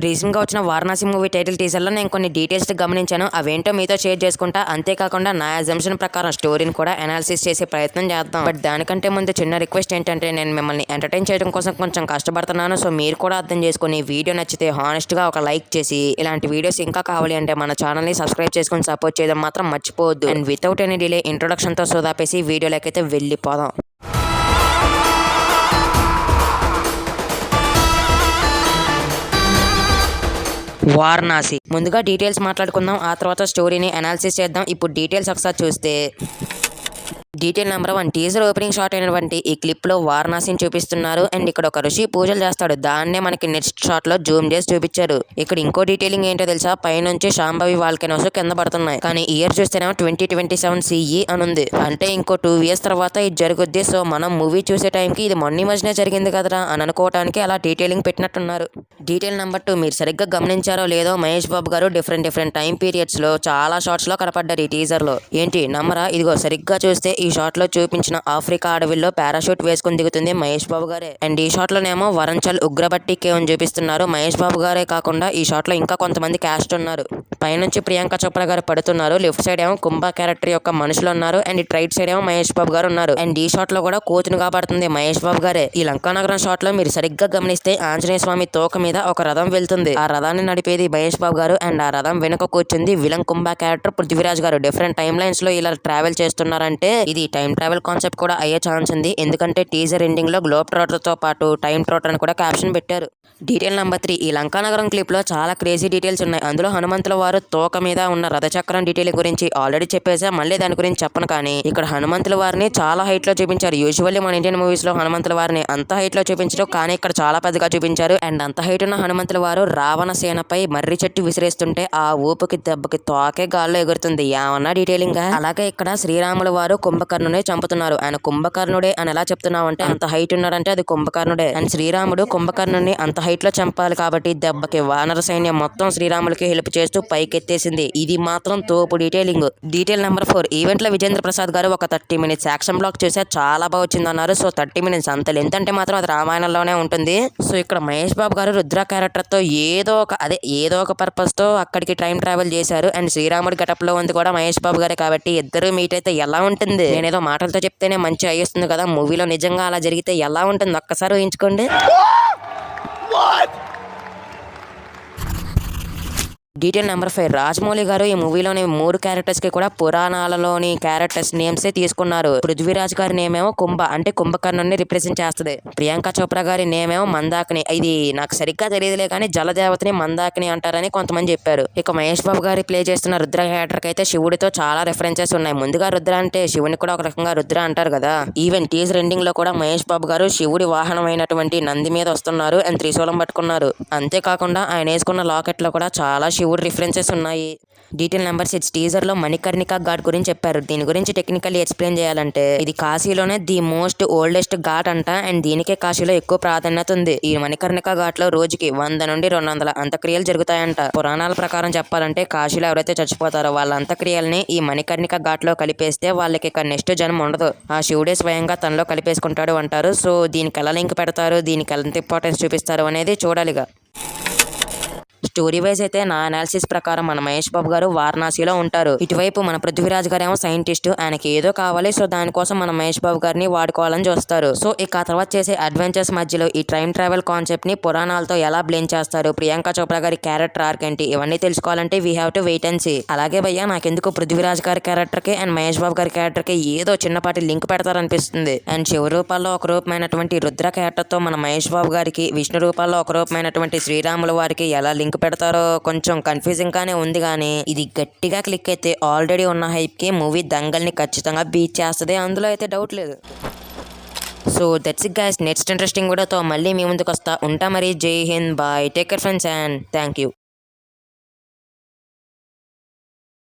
Recent గా వచ్చిన Varanasi movie title teaser లో నేను కొన్ని డీటెయిల్స్ గమనించాను. అవేంటో మీతో షేర్ చేసుకుంటా. అంతేకాకుండా నా అజంప్షన్ ప్రకారం స్టోరీని కూడా అనాలిసిస్ చేసే ప్రయత్నం చేద్దాం. బట్ దానికంటే ముందు చిన్న రిక్వెస్ట్ ఏంటంటే, నేను మిమ్మల్ని ఎంటర్టైన్ చేయడం కోసం కొంచెం కష్టపడుతున్నాను. సో మీరు కూడా అర్థం చేసుకుని వీడియో నచ్చితే హానెస్ట్ గా ఒక లైక్ చేసి, ఇలాంటి వీడియోస్ ఇంకా కావాలి అంటే మన ఛానల్ ని సబ్స్క్రైబ్ చేసుకుని సపోర్ట్ చేయడం మాత్రం మర్చిపోవద్దు. And without any delay introduction తో సోదాపేసి వీడియోలోకైతే వెళ్ళిపోదాం. వారణాసి. ముందుగా డీటెయిల్స్ మాట్లాడుకుందాం, ఆ తర్వాత స్టోరీని అనాలిసిస్ చేద్దాం. ఇప్పుడు డీటెయిల్స్ ఒకసారి చూస్తే, detail number 1, teaser opening shot అయినటువంటి ఈ క్లిప్ లో వారణాసిని చూపిస్తున్నారు. అండ్ ఇక్కడ ఒక ఋషి పూజలు చేస్తాడు. దాన్నే మనకి నెక్స్ట్ షాట్ లో జూమ్ చేసి చూపించారు. ఇక్కడ ఇంకో డీటెయిలింగ్ ఏంటో తెలుసా, పైనుంచి శాంభవి వాల్కెనోస్ కింద పడుతున్నాయి. కానీ ఇయర్ చూస్తేనేమో 2027 CE అని ఉంది. అంటే ఇంకో 2 years తర్వాత ఇది జరుగుద్ది. సో మనం మూవీ చూసే టైంకి ఇది మొన్న మధ్యనే జరిగింది కదరా అని అనుకోవడానికి అలా డీటెయిలింగ్ పెట్టినట్టున్నారు. డీటెయిల్ నెంబర్ 2, మీరు సరిగ్గా గమనించారో లేదో, మహేష్ బాబు గారు డిఫరెంట్ టైం పీరియడ్స్ లో చాలా షార్ట్స్ లో కనపడ్డారు ఈ టీజర్ లో. ఏంటి నమ్మరా? ఇదిగో సరిగ్గా చూస్తే ఈ షాట్ లో చూపించిన ఆఫ్రికా అడవిలో పారాషూట్ వేసుకుని దిగుతుంది మహేష్ బాబు గారే. అండ్ ఈ షాట్ లోనేమో వరంచల్ ఉగ్రబట్టి కేవ్ చూపిస్తున్నారు. మహేష్ బాబు గారే కాకుండా ఈ షాట్ లో ఇంకా కొంతమంది క్యాస్ట్ ఉన్నారు. పైనుంచి ప్రియాంక చోప్రా గారు పడుతున్నారు. లెఫ్ట్ సైడ్ ఏమో కుంభ క్యారెక్టర్ యొక్క మనుషులు ఉన్నారు. అండ్ ఇటు రైట్ సైడ్ ఏమో మహేష్ బాబు గారు ఉన్నారు. అండ్ ఈ షాట్ లో కూడా కోతును కాపాడుతుంది మహేష్ బాబు గారే. ఈ లంకానగరం షాట్ లో మీరు సరిగ్గా గమనిస్తే ఆంజనేయ స్వామి తోక మీద ఒక రథం వెళ్తుంది. ఆ రథాన్ని నడిపేది మహేష్ బాబు గారు. అండ్ ఆ రథం వెనుక కూర్చుంది విలన్ కుంభ క్యారెక్టర్ పృథ్వీరాజ్ గారు. డిఫరెంట్ టైమ్ లైన్స్ లో ఇలా ట్రావెల్ చేస్తున్నారంటే ఇది టైం ట్రావెల్ కాన్సెప్ట్ కూడా అయ్యే ఛాన్స్ ఉంది. ఎందుకంటే టీజర్ ఎండింగ్ లో గ్లోబ్ ట్రాటర్ తో పాటు టైం ట్రాటర్ అని కూడా క్యాప్షన్ పెట్టారు. డీటెయిల్ నెంబర్ 3, ఈ లంకానగరం క్లిప్ లో చాలా క్రేజీ డీటెయిల్స్ ఉన్నాయి. అందులో హనుమంతుల వారు తోక మీద ఉన్న రథచక్రం డీటెయిల్ గురించి ఆల్రెడీ చెప్పేసా, మళ్ళీ దాని గురించి చెప్పను. కానీ ఇక్కడ హనుమంతుల వారిని చాలా హైట్ లో చూపించారు. యూజువల్లీ మన ఇండియన్ మూవీస్ లో హనుమంతుల వారిని అంత హైట్ లో చూపించారు, కానీ ఇక్కడ చాలా పెద్దగా చూపించారు. అండ్ అంత హైట్ ఉన్న హనుమంతుల వారు రావణ సేనపై మర్రి చెట్టు విసిరేస్తుంటే ఆ ఊపుకి దెబ్బకి తోకే గాల్లో ఎగురుతుంది. ఏమన్నా డీటెయిలింగ్. అలాగే ఇక్కడ శ్రీరాముల వారు కుంభకర్ణునే చంపుతున్నారు. ఆయన కుంభకర్ణుడే అని ఎలా చెప్తున్నావు అంటే, అంత హైట్ ఉన్నాడంటే అది కుంభకర్ణుడే. అండ్ శ్రీరాముడు కుంభకర్ణుని అంత హైట్ లో చంపాలి కాబట్టి దెబ్బకి వానర సైన్యం మొత్తం శ్రీరాములకి హెల్ప్ చేస్తూ పైకెత్తేసింది. ఇది మాత్రం తోపు డీటెయిలింగ్. డీటెయిల్ నెంబర్ 4, ఈవెంట్ లో విజేంద్ర ప్రసాద్ గారు ఒక 30 minutes యాక్షన్ బ్లాక్ చూసా, చాలా బాగా వచ్చింది అన్నారు. సో 30 minutes అంత లెంత్ అంటే మాత్రం అది రామాయణంలోనే ఉంటుంది. సో ఇక్కడ మహేష్ బాబు గారు రుద్ర క్యారెక్టర్ తో ఏదో ఒక పర్పస్ తో అక్కడికి టైం ట్రావెల్ చేశారు. అండ్ శ్రీరాముడి గెటప్ లో ఉంది కూడా మహేష్ బాబు గారే కాబట్టి ఇద్దరు మీట్ అయితే ఎలా ఉంటుంది? నేనేదో మాటలతో చెప్తేనే మంచి అయ్యేస్తుంది కదా, మూవీలో నిజంగా అలా జరిగితే ఎలా ఉంటుంది ఒక్కసారి ఊహించుకోండి. డీటెయిల్ నెంబర్ 5, రాజమౌళి గారు ఈ మూవీలోని 3 క్యారెక్టర్స్ కి కూడా పురాణాలలోని క్యారెక్టర్స్ నేమ్సే తీసుకున్నారు. పృథ్వీరాజ్ గారి నేమేమో కుంభ అంటే కుంభకర్ణుని రిప్రజెంట్ చేస్తుంది. ప్రియాంక చోప్రా గారి నేమేమో మందాకిని. ఇది నాకు సరిగ్గా తెలియదులే కానీ జలదేవతని మందాకిని అంటారని కొంతమంది చెప్పారు. ఇక మహేష్ బాబు గారి ప్లే చేస్తున్న రుద్ర క్యారెక్టర్ కి అయితే శివుడితో చాలా రెఫరెన్సెస్ ఉన్నాయి. ముందుగా రుద్ర అంటే శివుని కూడా ఒక రకంగా రుద్ర అంటారు కదా. ఈవెన్ టీజర్ ఎండింగ్ లో కూడా మహేష్ బాబు గారు శివుడి వాహనం అయినటువంటి నంది మీద వస్తున్నారు. అండ్ త్రిశూలం పట్టుకున్నారు. అంతేకాకుండా ఆయన వేసుకున్న లాకెట్ లో కూడా చాలా శివుడు రిఫరెన్సెస్ ఉన్నాయి. డీటెయిల్ నెంబర్ 6, టీజర్ లో మణికర్ణిక ఘాట్ గురించి చెప్పారు. దీని గురించి టెక్నికల్లీ ఎక్స్ప్లెయిన్ చేయాలంటే, ఇది కాశీలోనే ది మోస్ట్ ఓల్డెస్ట్ ఘాట్ అంట. అండ్ దీనికే కాశీలో ఎక్కువ ప్రాధాన్యత ఉంది. ఈ మణికర్ణిక ఘాట్ లో రోజుకి 100 నుండి 200 అంత్యక్రియలు జరుగుతాయంట. పురాణాల ప్రకారం చెప్పాలంటే కాశీలో ఎవరైతే చచ్చిపోతారో వాళ్ళ అంత్యక్రియల్ని ఈ మణికర్ణిక ఘాట్ లో కలిపేస్తే వాళ్ళకి ఇక నెక్స్ట్ జన్మ ఉండదు. ఆ శివుడే స్వయంగా తనలో కలిపేసుకుంటాడు అంటారు. సో దీనికి ఎలా లింక్ పెడతారు, దీనికి ఎంత ఇంపార్టెన్స్ చూపిస్తారు అనేది చూడాలిగా. స్టోరీ వైజ్ అయితే నా అనాలిసిస్ ప్రకారం మన మహేష్ బాబు గారు వారణాసిలో ఉంటారు. ఇటువైపు మన పృథ్వీరాజ్ గారు ఏమో సైంటిస్ట్, ఆయనకి ఏదో కావాలి. సో దానికోసం మన మహేష్ బాబు గారిని వాడుకోవాలని చూస్తారు. సో ఇక ఆ తర్వాత చేసే అడ్వెంచర్స్ మధ్యలో ఈ టైం ట్రావెల్ కాన్సెప్ట్ ని పురాణాలతో ఎలా బ్లెండ్ చేస్తారు, ప్రియాంక చోప్రా గారి క్యారెక్టర్ ఆర్క్ ఏంటి, ఇవన్నీ తెలుసుకోవాలంటే we have to wait and see. అలాగే భయ్యా, నాకెందుకు పృథ్వీరాజ్ గారి క్యారెక్టర్ కి అండ్ మహేష్ బాబు గారి క్యారెక్టర్ కి ఏదో చిన్నపాటి లింక్ పెడతారనిపిస్తుంది. అండ్ శివ రూపాల్లో ఒక రూపమైనటువంటి రుద్ర క్యారెక్టర్ తో మన మహేష్ బాబు గారికి, విష్ణు రూపాల్లో ఒక రూపమైనటువంటి శ్రీరాముల వారికి ఎలా లింక్ పెడతారో కొంచెం కన్ఫ్యూజింగ్ గానే ఉంది. కానీ ఇది గట్టిగా క్లిక్ అయితే ఆల్రెడీ ఉన్న హైప్ కి మూవీ దంగల్ని ఖచ్చితంగా బీట్ చేస్తుంది, అందులో అయితే డౌట్ లేదు. So that's it guys. Next interesting వీడియోతో మళ్ళీ మీ ముందుకు వస్తా. ఉంటా మరి. Jai Hind, bye, take care friends and thank you.